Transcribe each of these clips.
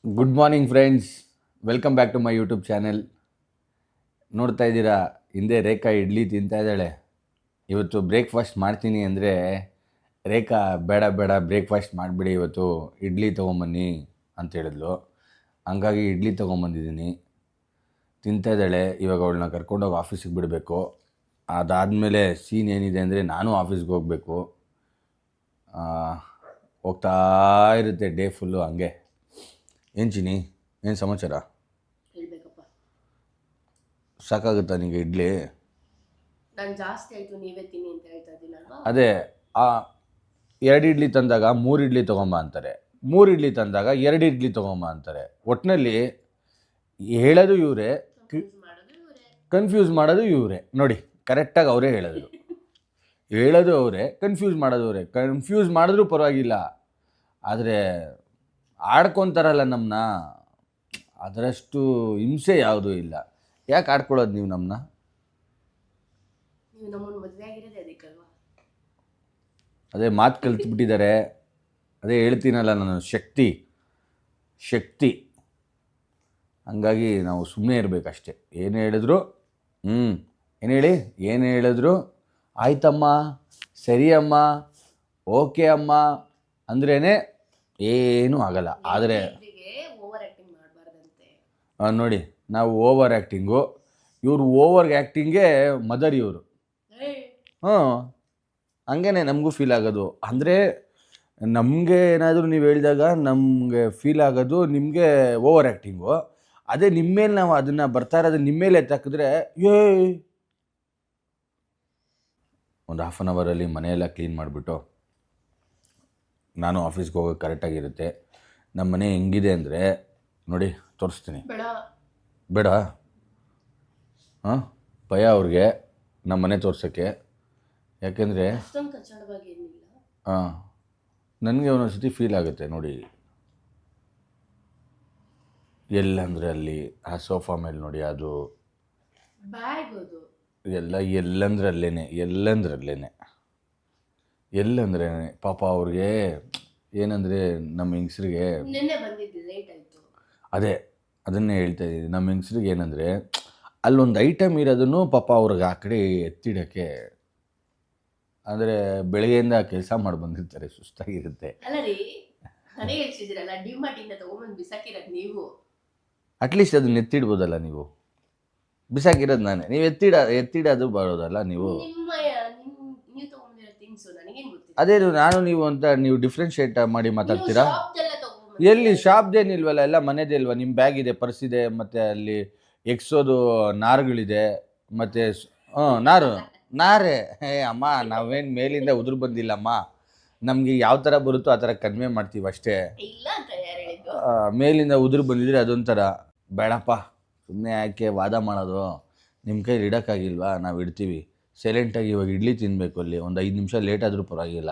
Good morning friends, welcome back to my YouTube channel. ನೋಡ್ತಾ ಇದ್ದೀರಾ, ಹಿಂದೆ ರೇಖಾ ಇಡ್ಲಿ ತಿಂತಾ ಇದ್ದಾಳೆ. ಇವತ್ತು ಬ್ರೇಕ್ಫಾಸ್ಟ್ ಮಾಡ್ತೀನಿ ಅಂದರೆ ರೇಖಾ ಬೇಡ ಬೇಡ ಬ್ರೇಕ್ಫಾಸ್ಟ್ ಮಾಡಿಬಿಡಿ, ಇವತ್ತು ಇಡ್ಲಿ ತೊಗೊಂಬನ್ನಿ ಅಂತ ಹೇಳಿದ್ಲು. ಹಂಗಾಗಿ ಇಡ್ಲಿ ತೊಗೊಂಬಂದಿದ್ದೀನಿ, ತಿಂತಾ ಇದ್ದಾಳೆ. ಇವಾಗ ಅವಳನ್ನ ಕರ್ಕೊಂಡೋಗಿ ಆಫೀಸಿಗೆ ಬಿಡಬೇಕು. ಅದಾದಮೇಲೆ ಸೀನ್ ಏನಿದೆ ಅಂದರೆ ನಾನು ಆಫೀಸ್ಗೆ ಹೋಗಬೇಕು. ಹೋಗ್ತಾ ಇರುತ್ತೆ ಡೇ ಫುಲ್ಲು ಹಂಗೆ. ಏನು ಚಿನಿ, ಏನು ಸಮಾಚಾರ? ಹೇಳ್ಬೇಕಪ್ಪ. ಸಾಕಾಗುತ್ತಾ ನಿಮಗೆ ಇಡ್ಲಿ? ನಾನು ಜಾಸ್ತಿ ಆಯಿತು ನೀವೇ ತಿನ್ನಿ ಅಂತ ಹೇಳ್ತಾ ಇದ್ದೀನಲ್ವಾ. ಅದೇ, ಆ 2 ಇಡ್ಲಿ ತಂದಾಗ 3 ಇಡ್ಲಿ ತೊಗೊಂಬ ಅಂತಾರೆ, 3 ಇಡ್ಲಿ ತಂದಾಗ 2 ಇಡ್ಲಿ ತೊಗೊಂಬ ಅಂತಾರೆ. ಒಟ್ಟಿನಲ್ಲಿ ಹೇಳೋದು ಇವರೇ, ಮಾಡೋದು ಇವರೇ. ಕನ್ಫ್ಯೂಸ್ ಮಾಡೋದು ಇವರೇ. ನೋಡಿ, ಕರೆಕ್ಟಾಗಿ ಅವರೇ ಹೇಳೋದು. ಹೇಳೋದು ಅವರೇ, ಕನ್ಫ್ಯೂಸ್ ಮಾಡೋದು ಅವರೇ. ಕನ್ಫ್ಯೂಸ್ ಮಾಡಿದ್ರೂ ಪರವಾಗಿಲ್ಲ, ಆದರೆ ಆಡ್ಕೊತಾರಲ್ಲ ನಮ್ಮನ್ನ, ಅದರಷ್ಟು ಹಿಂಸೆ ಯಾವುದೂ ಇಲ್ಲ. ಯಾಕೆ ಆಡ್ಕೊಳ್ಳೋದು ನೀವು ನಮ್ಮನ್ನ? ನೀವು ನಮ್ಮನ್ನು ಮದುವೆ ಆಗಿರೋದೇ ಅದಕ್ಕಲ್ವಾ. ಅದೇ ಮಾತು ಕಲ್ತ್ಬಿಟ್ಟಿದ್ದಾರೆ. ಅದೇ ಹೇಳ್ತೀನಲ್ಲ ನಾನು, ಶಕ್ತಿ. ಹಂಗಾಗಿ ನಾವು ಸುಮ್ಮನೆ ಇರಬೇಕಷ್ಟೆ. ಏನು ಹೇಳಿದ್ರು ಏನು ಹೇಳಿದ್ರು ಆಯ್ತಮ್ಮ, ಸರಿ ಅಮ್ಮ, ಓಕೆ ಅಮ್ಮ ಅಂದ್ರೇ ಏನೂ ಆಗಲ್ಲ. ಆದರೆ ಓವರ್ ಆ್ಯಕ್ಟಿಂಗ್ ಮಾಡಬಾರ್ದಂತೆ. ನೋಡಿ, ನಾವು ಓವರ್ ಆ್ಯಕ್ಟಿಂಗು, ಇವರು ಓವರ್ ಆ್ಯಕ್ಟಿಂಗೇ ಮದರ್ ಇವರು. ಹಂಗೇ ನಮಗೂ ಫೀಲ್ ಆಗೋದು. ಅಂದರೆ ನಮಗೆ ಏನಾದರೂ ನೀವು ಹೇಳಿದಾಗ ನಮಗೆ ಫೀಲ್ ಆಗೋದು ನಿಮಗೆ ಓವರ್ ಆ್ಯಕ್ಟಿಂಗು. ಅದೇ ನಿಮ್ಮ ಮೇಲೆ ನಾವು ಅದನ್ನು ಬರ್ತಾ ಇರೋದು ನಿಮ್ಮ ಮೇಲೆ ಎತ್ತಾಕಿದ್ರೆ ಒಂದು ಹಾಫ್ ಆನ್ ಅವರಲ್ಲಿ ಮನೆಯೆಲ್ಲ ಕ್ಲೀನ್ ಮಾಡಿಬಿಟ್ಟು ನಾನು ಆಫೀಸ್ಗೆ ಹೋಗೋಕೆ ಕರೆಕ್ಟಾಗಿರುತ್ತೆ. ನಮ್ಮ ಮನೆ ಹೆಂಗಿದೆ ಅಂದರೆ ನೋಡಿ, ತೋರಿಸ್ತೀನಿ. ಬೇಡ ಹಾಂ, ಭಯ ಅವ್ರಿಗೆ ನಮ್ಮ ಮನೆ ತೋರ್ಸೋಕ್ಕೆ. ಯಾಕೆಂದರೆ ಹಾಂ, ನನಗೆ ಒಂದೊಂದು ಸತಿ ಫೀಲ್ ಆಗುತ್ತೆ ನೋಡಿ. ಎಲ್ಲಂದರೆ ಅಲ್ಲಿ ಆ ಸೋಫಾ ಮೇಲೆ ನೋಡಿ, ಅದು ಎಲ್ಲಂದ್ರೇ ಪಾಪ ಅವ್ರಿಗೆ. ಏನಂದರೆ ನಮ್ಮ ಹೆಂಗಸ್ರಿಗೆ ಅದನ್ನೇ ಹೇಳ್ತಾ ಇದ್ದೀನಿ. ನಮ್ಮ ಹೆಂಗಸ್ರಿಗೆ ಏನಂದರೆ ಅಲ್ಲೊಂದು ಐಟಮ್ ಇರೋದನ್ನು ಪಾಪ ಅವ್ರಿಗೆ ಆ ಕಡೆ ಎತ್ತಿಡೋಕ್ಕೆ, ಅಂದರೆ ಬೆಳಗ್ಗೆಯಿಂದ ಕೆಲಸ ಮಾಡಿ ಬಂದಿರ್ತಾರೆ, ಸುಸ್ತಾಗಿರುತ್ತೆ. ಅಟ್ಲೀಸ್ಟ್ ಅದನ್ನ ಎತ್ತಿಡ್ಬೋದಲ್ಲ ನೀವು. ಬಿಸಾಕಿರೋದು ನಾನೇ, ನೀವು ಎತ್ತಿಡೋದು ಬರೋದಲ್ಲ ನೀವು. ಅದೇ ನಾನು ನೀವು ಅಂತ ನೀವು ಡಿಫ್ರೆನ್ಶಿಯೇಟ್ ಮಾಡಿ ಮಾತಾಡ್ತೀರಾ. ಎಲ್ಲಿ ಶಾಪ್ದೇನಿಲ್ವಲ್ಲ, ಎಲ್ಲ ಮನೆದೇ ಇಲ್ವಾ? ನಿಮ್ಮ ಬ್ಯಾಗ್ ಇದೆ, ಪರ್ಸ್ ಇದೆ, ಮತ್ತು ಅಲ್ಲಿ ಎಕ್ಸೋದು ನಾರುಗಳಿದೆ, ಮತ್ತು ನಾರೇ. ಅಮ್ಮ, ನಾವೇನು ಮೇಲಿಂದ ಉದುರು ಬಂದಿಲ್ಲಮ್ಮ. ನಮಗೆ ಯಾವ ಥರ ಬರುತ್ತೋ ಆ ಥರ ಕಡಿಮೆ ಮಾಡ್ತೀವಿ ಅಷ್ಟೇ. ಮೇಲಿಂದ ಉದುರು ಬಂದಿದ್ರೆ ಅದೊಂಥರ. ಬೇಡಪ್ಪ, ಸುಮ್ಮನೆ ಯಾಕೆ ವಾದ ಮಾಡೋದು? ನಿಮ್ಮ ಕೈಲಿ ಇಡೋಕ್ಕಾಗಿಲ್ವಾ? ನಾವು ಇಡ್ತೀವಿ ಸೈಲೆಂಟಾಗಿ. ಇವಾಗ ಇಡ್ಲಿ ತಿನ್ನಬೇಕು, ಅಲ್ಲಿ ಒಂದು 5 ನಿಮಿಷ ಲೇಟ್ ಆದರೂ ಪರವಾಗಿಲ್ಲ.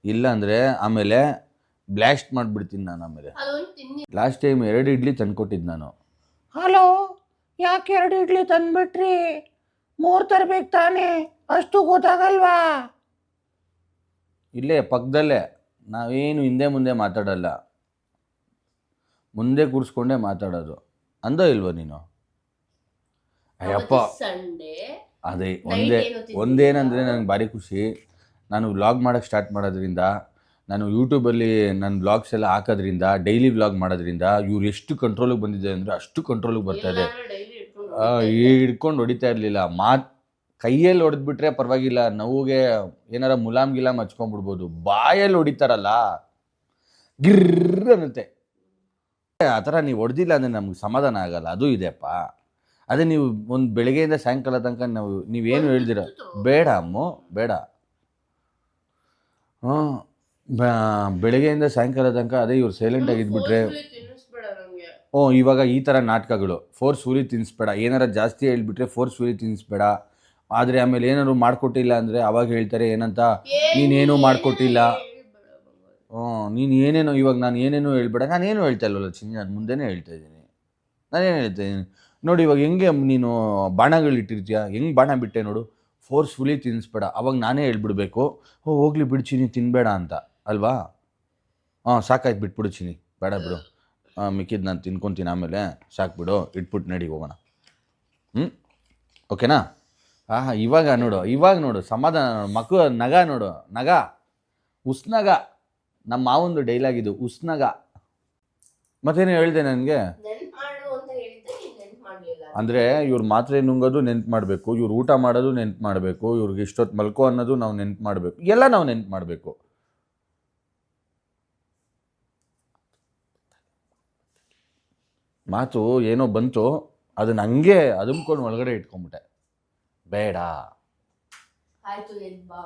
ಇಲ್ಲಾಂದರೆ ಆಮೇಲೆ ಬ್ಲಾಸ್ಟ್ ಮಾಡಿಬಿಡ್ತೀನಿ ನಾನು. ಆಮೇಲೆ ಲಾಸ್ಟ್ ಟೈಮ್ 2 ಇಡ್ಲಿ ತಂದುಕೊಟ್ಟಿದ್ದು ನಾನು. ಹಲೋ, ಯಾಕೆ 2 ಇಡ್ಲಿ ತಂದುಬಿಟ್ರಿ? 3 ತರಬೇಕು ತಾನೇ, ಅಷ್ಟು ಗೊತ್ತಾಗಲ್ವಾ? ಇಲ್ಲೇ ಪಕ್ಕದಲ್ಲೇ, ನಾವೇನು ಹಿಂದೆ ಮುಂದೆ ಮಾತಾಡಲ್ಲ, ಮುಂದೆ ಕೂರಿಸ್ಕೊಂಡೇ ಮಾತಾಡೋದು. ಅಂದೋ ಇಲ್ವೋ ನೀನು? ಅಯ್ಯಪ್ಪ, ಅದೇ ಒಂದೇನಂದರೆ ನನಗೆ ಭಾರಿ ಖುಷಿ. ನಾನು ವ್ಲಾಗ್ ಮಾಡೋಕ್ಕೆ ಸ್ಟಾರ್ಟ್ ಮಾಡೋದ್ರಿಂದ, ನಾನು ಯೂಟ್ಯೂಬಲ್ಲಿ ನನ್ನ ವ್ಲಾಗ್ಸ್ ಎಲ್ಲ ಹಾಕೋದ್ರಿಂದ, ಡೈಲಿ ವ್ಲಾಗ್ ಮಾಡೋದ್ರಿಂದ ಇವ್ರು ಎಷ್ಟು ಕಂಟ್ರೋಲಿಗೆ ಬಂದಿದೆ ಅಂದರೆ ಅಷ್ಟು ಕಂಟ್ರೋಲಿಗೆ ಬರ್ತಾಯಿದೆ. ಹಿಡ್ಕೊಂಡು ಹೊಡಿತಾ ಇರಲಿಲ್ಲ. ಕೈಯಲ್ಲಿ ಹೊಡೆದ್ಬಿಟ್ರೆ ಪರವಾಗಿಲ್ಲ, ನೋವಿಗೆ ಏನಾರ ಮುಲಾಮ್ ಹಚ್ಕೊಂಡ್ಬಿಡ್ಬೋದು. ಬಾಯಲ್ಲಿ ಹೊಡಿತಾರಲ್ಲ, ಗಿರ್ರ ಅನ್ನುತ್ತೆ. ಆ ಥರ ನೀವು ಹೊಡೆದಿಲ್ಲ ಅಂದರೆ ನಮ್ಗೆ ಸಮಾಧಾನ ಆಗಲ್ಲ. ಅದು ಇದೆಯಪ್ಪ. ಅದೇ ನೀವು ಒಂದು ಬೆಳಗ್ಗೆಯಿಂದ ಸಾಯಂಕಾಲ ತನಕ ನೀವೇನು ಹೇಳ್ದಿರ. ಬೇಡ ಅಮ್ಮು, ಬೇಡ. ಬೆಳಗ್ಗೆಯಿಂದ ಸಾಯಂಕಾಲ ತನಕ ಅದೇ ಇವ್ರು ಸೈಲೆಂಟಾಗಿ ಇದ್ಬಿಟ್ರೆ. ಇವಾಗ ಈ ಥರ ನಾಟಕಗಳು, ಫೋರ್ಸ್ಫುಲಿ ತಿನ್ನಿಸ್ಬೇಡ. ಏನಾರ ಜಾಸ್ತಿ ಹೇಳ್ಬಿಟ್ರೆ ಫೋರ್ಸ್ಫುಲಿ ತಿನ್ನಿಸ್ಬೇಡ. ಆದರೆ ಆಮೇಲೆ ಏನಾದ್ರು ಮಾಡಿಕೊಟ್ಟಿಲ್ಲ ಅಂದರೆ ಅವಾಗ ಹೇಳ್ತಾರೆ ಏನಂತ, ನೀನೇನೂ ಮಾಡಿಕೊಟ್ಟಿಲ್ಲ. ನೀನು ಏನೇನೋ, ಇವಾಗ ನಾನು ಏನೇನೋ ಹೇಳ್ಬೇಡ. ನಾನೇನು ಹೇಳ್ತಾ ಇಲ್ವಲ್ಲ ಚಿನ್ನಿ, ನಾನು ಮುಂದೆನೇ ಹೇಳ್ತಾ ಇದ್ದೀನಿ. ನಾನೇನು ಹೇಳ್ತಾ ಇದ್ದೀನಿ ನೋಡಿ. ಇವಾಗ ಹೆಂಗೆ ನೀನು ಬಾಣಗಳಿಟ್ಟಿರ್ತೀಯ, ಹೆಂಗೆ ಬಾಣ ಬಿಟ್ಟೆ ನೋಡು. ಫೋರ್ಸ್ಫುಲಿ ತಿನ್ನಿಸ್ಬೇಡ. ಅವಾಗ ನಾನೇ ಹೇಳ್ಬಿಡ್ಬೇಕು, ಹೋಗ್ಲಿ ಬಿಡು ಚಿನ್ನಿ, ತಿನ್ನಬೇಡ ಅಂತ ಅಲ್ವಾ? ಸಾಕಾಯ್ತು, ಬಿಟ್ಬಿಡು ಚಿನ್ನಿ, ಬೇಡ ಬಿಡು. ಮಿಕ್ಕಿದ್ದು ನಾನು ತಿನ್ಕೊತೀನಿ ಆಮೇಲೆ, ಸಾಕ್ಬಿಡು, ಇಟ್ಬಿಟ್ಟು ನಡಿ ಹೋಗೋಣ. ಓಕೆನಾ? ಇವಾಗ ನೋಡು ಸಮಾಧಾನ. ಮಕ್ಕಳು ನಗ ನೋಡು, ನಗ, ಉಸ್ನಗ. ನಮ್ಮ ಮಾವೊಂದು ಡೈಲಾಗ್ ಇದು, ಉಸ್ನಗ. ಮತ್ತೇನು ಹೇಳಿದೆ ನನಗೆ ನೆನ್ಪ್ ಮಾಡು ಅಂತ ಹೇಳಿದ್ದೆ, ನೀನ್ ನೆನ್ಪ್ ಮಾಡ್ಲಿಲ್ಲ. ಅಂದರೆ ಇವ್ರು ಮಾತ್ರೆ ನುಂಗೋದು ನೆನ್ಪು ಮಾಡಬೇಕು, ಇವ್ರು ಊಟ ಮಾಡೋದು ನೆನ್ಪು ಮಾಡಬೇಕು, ಇವ್ರಿಗೆ ಇಷ್ಟೊತ್ತು ಮಲ್ಕೋ ಅನ್ನೋದು ನಾವು ನೆನ್ಪು ಮಾಡಬೇಕು, ಎಲ್ಲ ನಾವು ನೆನ್ಪು ಮಾಡಬೇಕು. ಮಾತು ಏನೋ ಬಂತು, ಅದನ್ನ ಹಂಗೆ ಅದುಮ್ಕೊಂಡು ಒಳಗಡೆ ಇಟ್ಕೊಂಬಿಟ್ಟೆ. ಬೇಡ. ಆಯ್ತು ಎದ್ ಬಾ.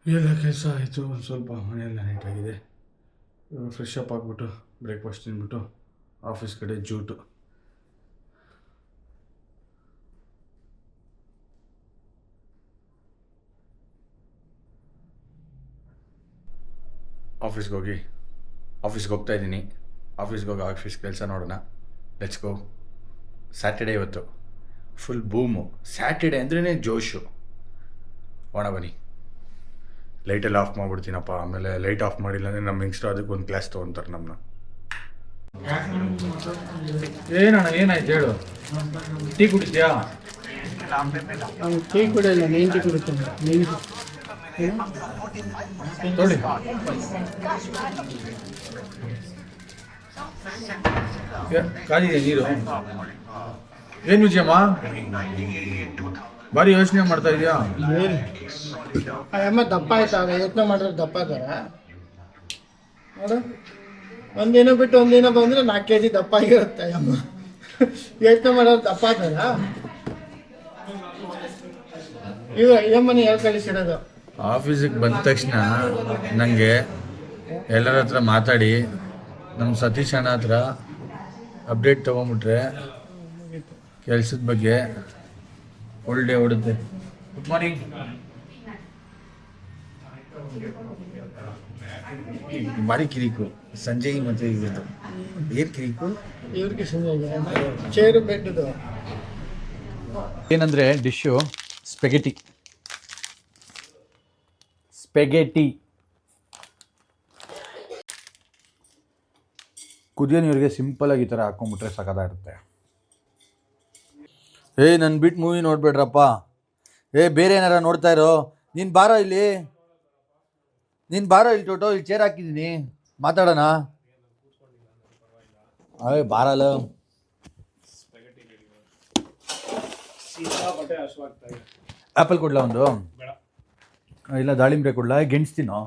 ಎಲ್ಲ ಕೆಲಸ ಆಯಿತು. ಒಂದು ಸ್ವಲ್ಪ ಮನೆಯೆಲ್ಲ ನೀಟಾಗಿದೆ. ಫ್ರೆಶ್ ಅಪ್ ಆಗಿಬಿಟ್ಟು ಬ್ರೇಕ್ಫಾಸ್ಟ್ ತಿಂದ್ಬಿಟ್ಟು ಆಫೀಸ್ ಕಡೆ ಜೂಟು. ಆಫೀಸ್ಗೆ ಹೋಗ್ತಾ ಇದ್ದೀನಿ. ಆಫೀಸ್ಗೆ ಹೋಗಿ ಆಫೀಸ್ ಕೆಲಸ ನೋಡೋಣ. Let's go. ಸ್ಯಾಟರ್ಡೇ ಇವತ್ತು ಫುಲ್ ಬೂಮು. ಸ್ಯಾಟರ್ಡೇ ಅಂದ್ರೇ ಜೋಶು. ಒಣ ಬನ್ನಿ. ಲೈಟೆಲ್ಲ ಆಫ್ ಮಾಡಿಬಿಡ್ತೀನಪ್ಪ. ಆಮೇಲೆ ಲೈಟ್ ಆಫ್ ಮಾಡಿಲ್ಲ ಅಂದರೆ ನಮ್ಮ ಇನ್ಸ್ಟಾ ಅದಕ್ಕೆ ಒಂದು ಕ್ಲಾಸ್ ತೊಗೊತಾರೆ ನಮ್ಮನ್ನ. ಏನಣ್ಣ ಏನಾಯ್ತು ಹೇಳು. ಟೀ ಕುಡಿದ್ಯಾ? ಟೀ ಕುಡಿಯಲ್ಲ, ನೀನು ಟೀ ಕುಡಿತಾನೆ. ನೀನು ನೋಡಿ ಕಾದಿದೆ ನೀರು. ಏನು ವಿಜಯಮ್ಮ ಭಾರಿ ಯೋಚನೆ ಮಾಡ್ತಾ ಇದೆಯಾ? ಅಮ್ಮ ದಪ್ಪ ಆಯ್ತಾಗ ಯೋಚನೆ ಮಾಡಿದ್ರೆ ದಪ್ಪ ಆಯ್ತಾರ ನೋಡು. ಒಂದಿನ ಬಿಟ್ಟು ಒಂದಿನ ಬಂದರೆ 4 kg ದಪ್ಪ ಆಗಿರುತ್ತೆ ಅಮ್ಮ. ಯೋಚನೆ ಮಾಡೋದು ದಪ್ಪ ಆಯ್ತಾರ? ಈಗ ಅಮ್ಮನ ಹೇಳಿ ಕಳಿಸಿರೋದು. ಆಫೀಸಿಗೆ ಬಂದ ತಕ್ಷಣ ನನಗೆ ಎಲ್ಲರ ಹತ್ರ ಮಾತಾಡಿ ನಮ್ಮ ಸತೀಶ್ ಅಣ್ಣ ಹತ್ರ ಅಪ್ಡೇಟ್ ತೊಗೊಂಬಿಟ್ರೆ ಕೆಲಸದ ಬಗ್ಗೆ ಒಳ್ಳೆ ಹೊಡುತ್ತೆ. Good morning. ಭಾರಿ ಕಿರಿಕು ಸಂಜಯ್ ಮತ್ತು ಇದ್ದು ಏನು ಕಿರಿಕು ಇವ್ರಿಗೆ ಚೇರು ಬೆಡ್ದು. ಏನಂದರೆ ಡಿಶ್ಶು ಸ್ಪೆಗೆಟಿ ಕುದಿಯೋ ನೀರಿಗೆ ಸಿಂಪಲಾಗಿ ಈ ಥರ ಹಾಕ್ಕೊಂಬಿಟ್ರೆ ಸಖತ್ತಾಗಿರುತ್ತೆ. ನನ್ನ ಬಿಟ್ಟು ಮೂವಿ ನೋಡ್ಬೇಡ್ರಪ್ಪ. ಬೇರೆ ಏನಾರ ನೋಡ್ತಾ ಇರೋ. ನೀನು ಬಾರೋ ಇಲ್ಲಿ ಟೋಟೋ. ಇಲ್ಲಿ ಚೇರ್ ಹಾಕಿದ್ದೀನಿ, ಮಾತಾಡೋಣ. ಬಾರಲ್ಲ. ಆ್ಯಪಲ್ ಕೊಡ್ಲಾ ಒಂದು? ಇಲ್ಲ ದಾಳಿಂಬೆ ಕೊಡ್ಲಾ? ಗೆಣಸ್ತೀನೋ?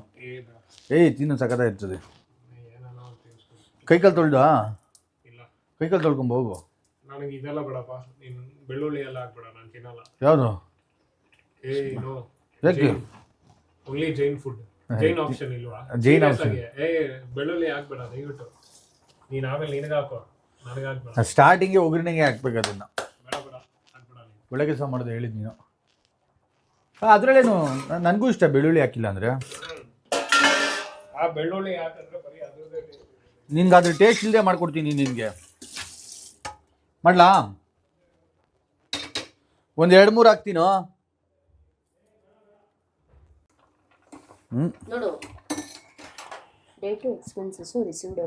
ತಿನ್ನೋ ಸಖತ್ತಾಗಿರ್ತದೆ. ಕೈಕಾಲು ತೊಳ್ದಾ? ಕೈಕಾಲು ತೊಳ್ಕೊಂಬ ಹೋಗು. ನನಗೆ ಇದೆಲ್ಲ ಬೇಡಪ್ಪ. ನೀನು ಬೆಳ್ಳುಳ್ಳಿ ಎಲ್ಲ ಹಾಕ್ಬೇಡ, ನಾನು ತಿನ್ನಲ್ಲ. ಯಾವುದು? ಯಾಕೆ? Only Jain food. Jain option ಇಲ್ವಾ? ಜೈನ್ ಆಪ್ಷನ್. ಬೆಳ್ಳುಳ್ಳಿ ಹಾಕ್ಬೇಡ ದಯವಿಟ್ಟು. ನೀನು ಆಮೇಲೆ ನಿನಗೆ ಹಾಕೋ, ನನಗೆ ಹಾಕ್ಬೇಡ. ಸ್ಟಾರ್ಟಿಂಗ್ಗೆ ಒಗ್ಗರಣೆಗೆ ಹಾಕ್ಬೇಕು ಅದನ್ನ. ಬೇಡ ಹಾಕ್ಬೇಡ. ಒಳ್ಳೆ ಕೆಲಸ ಮಾಡೋದು ಹೇಳಿದ್ ನೀನು. ಅದರಲ್ಲೇನು ನನಗೂ ಇಷ್ಟ ಬೆಳ್ಳುಳ್ಳಿ ಹಾಕಿಲ್ಲ ಅಂದರೆ. ಆ ಬೆಳ್ಳುಳ್ಳಿ ಹಾಕಂದ್ರೆ ಬರೀ ಅದ್ರದ್ದೇ. ನಿನ್ಗೆ ಅದ್ರ ಟೇಸ್ಟ್ ಇಲ್ಲದೆ ಮಾಡ್ಕೊಡ್ತೀನಿ. ನಿನಗೆ ಮಾಡ್ಲಾ? ಒಂದು 2-3 ಹಾಕ್ತೀನೋ? ನೋಡು date expenses received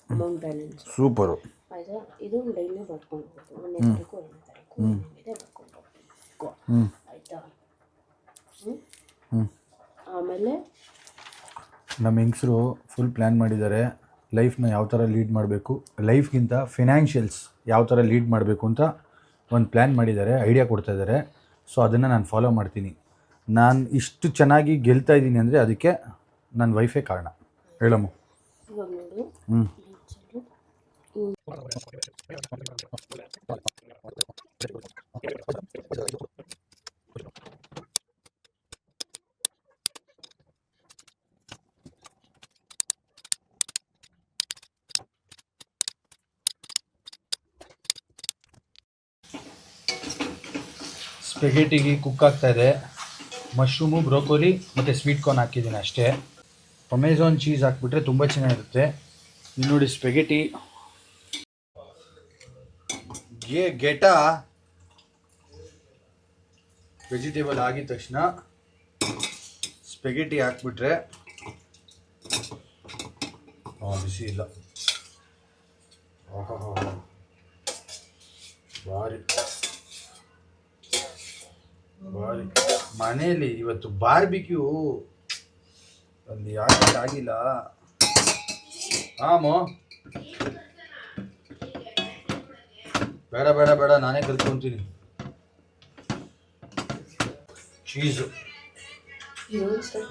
amount balance super. ಆಯಿತಾ. ಇದು ಡೈಲಿ ಬರ್ಕೊಂಡು ಹೋಗ್ಬೋದು. 1ನೇ ತಾರೀಕು 2ನೇ ತಾರೀಕು ಏನಿದೆ ಬರ್ಕೊಂಡು ಹೋಗ್ಬೇಕು ಆಯಿತಾ. ಆಮೇಲೆ ನಮ್ಮ ಹೆಂಗಸರು ಫುಲ್ ಪ್ಲ್ಯಾನ್ ಮಾಡಿದ್ದಾರೆ ಲೈಫ್ನ ಯಾವ ಥರ ಲೀಡ್ ಮಾಡಬೇಕು, ಲೈಫ್ಗಿಂತ ಫಿನಾನ್ಷಿಯಲ್ಸ್ ಯಾವ ಥರ ಲೀಡ್ ಮಾಡಬೇಕು ಅಂತ ಒಂದು ಪ್ಲ್ಯಾನ್ ಮಾಡಿದ್ದಾರೆ, ಐಡಿಯಾ ಕೊಡ್ತಾ ಇದ್ದಾರೆ. ಸೊ ಅದನ್ನು ನಾನು ಫಾಲೋ ಮಾಡ್ತೀನಿ. ನಾನು ಇಷ್ಟು ಚೆನ್ನಾಗಿ ಗೆಲ್ತಾ ಇದ್ದೀನಿ ಅಂದರೆ ಅದಕ್ಕೆ ನನ್ನ ವೈಫೇ ಕಾರಣ. ಹೇಳಮ್ಮ. ಇವಾಗ ನೋಡು ಸ್ಪೆಗೆಟಿಗೆ ಕುಕ್ ಆಗ್ತಾ ಇದೆ. ಮಶ್ರೂಮು, ಬ್ರೋಕೋಲಿ ಮತ್ತು ಸ್ವೀಟ್ ಕಾರ್ನ್ ಹಾಕಿದ್ದೀನಿ ಅಷ್ಟೇ. ಅಮೆಝಾನ್ ಚೀಸ್ ಹಾಕ್ಬಿಟ್ರೆ ತುಂಬ ಚೆನ್ನಾಗಿರುತ್ತೆ. ಇಲ್ಲಿ ನೋಡಿ ಸ್ಪೆಗೆಟಿ ಗೆಟಾ ವೆಜಿಟೇಬಲ್ ಆಗಿದ ತಕ್ಷಣ ಸ್ಪೆಗೆಟಿ ಹಾಕ್ಬಿಟ್ರೆ ಬಿಸಿ ಇಲ್ಲ. ಭಾರಿ ಭಾರಿ ಮನೆಯಲ್ಲಿ ಇವತ್ತು ಬಾರ್ಬಿಕ್ಯೂ ಅಲ್ಲಿ ಆಗಿಲ್ಲ. ಆಮೋ ಬೇಡ ಬೇಡ ಬೇಡ, ನಾನೇ ಕಲ್ತ್ಕೊಂತೀನಿ. ಚೀಸು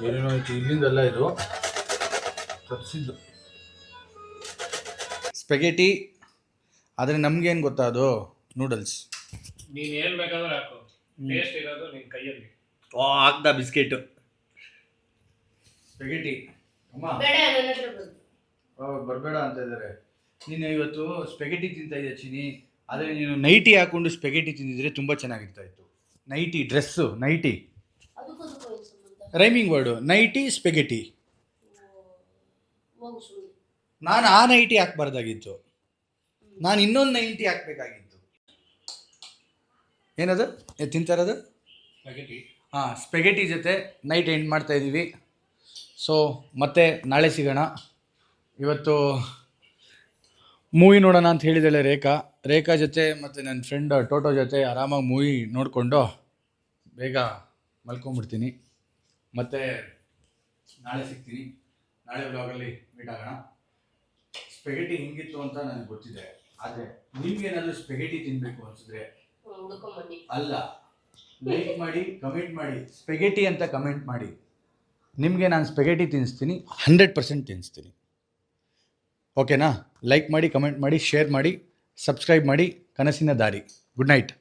ಏನೇನೋ ಐತಿ ಇಲ್ಲಿಂದಲ್ಲ, ಇದು ತಪ್ಪಿಸಿದ್ದು ಸ್ಪೆಗೆಟಿ. ಆದರೆ ನಮಗೇನು ಗೊತ್ತಾ, ಅದು ನೂಡಲ್ಸ್. ನೀನ್ ಏನ್ ಬೇಕಾದ್ರೂ ಹಾಕು, ಟೇಸ್ಟ್ ಇರೋದು ನಿನ್ ಕೈಯಲ್ಲಿ. ಹಾಕ್ದ ಬಿಸ್ಕೆಟ್ ಸ್ಪೆಗೆಟಿ. ಅಮ್ಮ ಬರಬೇಡ ಅಂತ ಇದ್ದಾರೆ. ನೀನು ಇವತ್ತು ಸ್ಪೆಗೆಟಿ ತಿಂತಾ ಇದೆಯಾ ಚಿನಿ, ಆದರೆ ನೀನು ನೈಟಿ ಹಾಕೊಂಡು ಸ್ಪೆಗೆಟಿ ತಿಂದಿದ್ರೆ ತುಂಬ ಚೆನ್ನಾಗಿರ್ತಾ ಇತ್ತು. Nighty dress, nighty rhyming word, nighty spaghetti. ನಾನು ಆ ನೈಟಿ ಹಾಕ್ಬಾರ್ದಾಗಿತ್ತು, ನಾನು ಇನ್ನೊಂದು ನೈಟಿ ಹಾಕ್ಬೇಕಾಗಿತ್ತು. ಏನದು ತಿಂತಾ ಇರೋದು? ಸ್ಪೆಗೆಟಿ. ಹಾಂ, ಸ್ಪೆಗೆಟಿ ಜೊತೆ ನೈಟ್ ಎಂಡ್ ಮಾಡ್ತಾ ಇದ್ದೀವಿ. ಸೊ ಮತ್ತೆ ನಾಳೆ ಸಿಗೋಣ. ಇವತ್ತು ಮೂವಿ ನೋಡೋಣ ಅಂತ ಹೇಳಿದ್ದಾಳೆ ರೇಖಾ ಜೊತೆ ಮತ್ತು ನನ್ನ ಫ್ರೆಂಡ್ ಟೋಟೋ ಜೊತೆ ಆರಾಮಾಗಿ ಮೂವಿ ನೋಡಿಕೊಂಡು ಬೇಗ ಮಲ್ಕೊಂಡ್ಬಿಡ್ತೀನಿ. ಮತ್ತು ನಾಳೆ ಸಿಗ್ತೀನಿ. ನಾಳೆ ವ್ಲಾಗಲ್ಲಿ ಮೀಟ್ ಆಗೋಣ. ಸ್ಪೆಗೆಟಿ ಹಿಂಗಿತ್ತು ಅಂತ ನನಗೆ ಗೊತ್ತಿದೆ, ಆದರೆ ನಿಮ್ಗೇನಾದರೂ ಸ್ಪೆಗೆಟಿ ತಿನ್ನಬೇಕು ಅನಿಸಿದ್ರೆ ಅಲ್ಲ, ಲೈಕ್ ಮಾಡಿ, ಕಮೆಂಟ್ ಮಾಡಿ, ಸ್ಪೆಗೆಟಿ ಅಂತ ಕಮೆಂಟ್ ಮಾಡಿ. ನಿಮಗೆ ನಾನು ಸ್ಪೆಗೆಟಿ ತಿನ್ನಿಸ್ತೀನಿ, 100% ತಿನ್ನಿಸ್ತೀನಿ. ಓಕೆನಾ? ಲೈಕ್ ಮಾಡಿ, ಕಮೆಂಟ್ ಮಾಡಿ, ಶೇರ್ ಮಾಡಿ, ಸಬ್ಸ್ಕ್ರೈಬ್ ಮಾಡಿ. ಕನಸಿನ ದಾರಿ. Good night.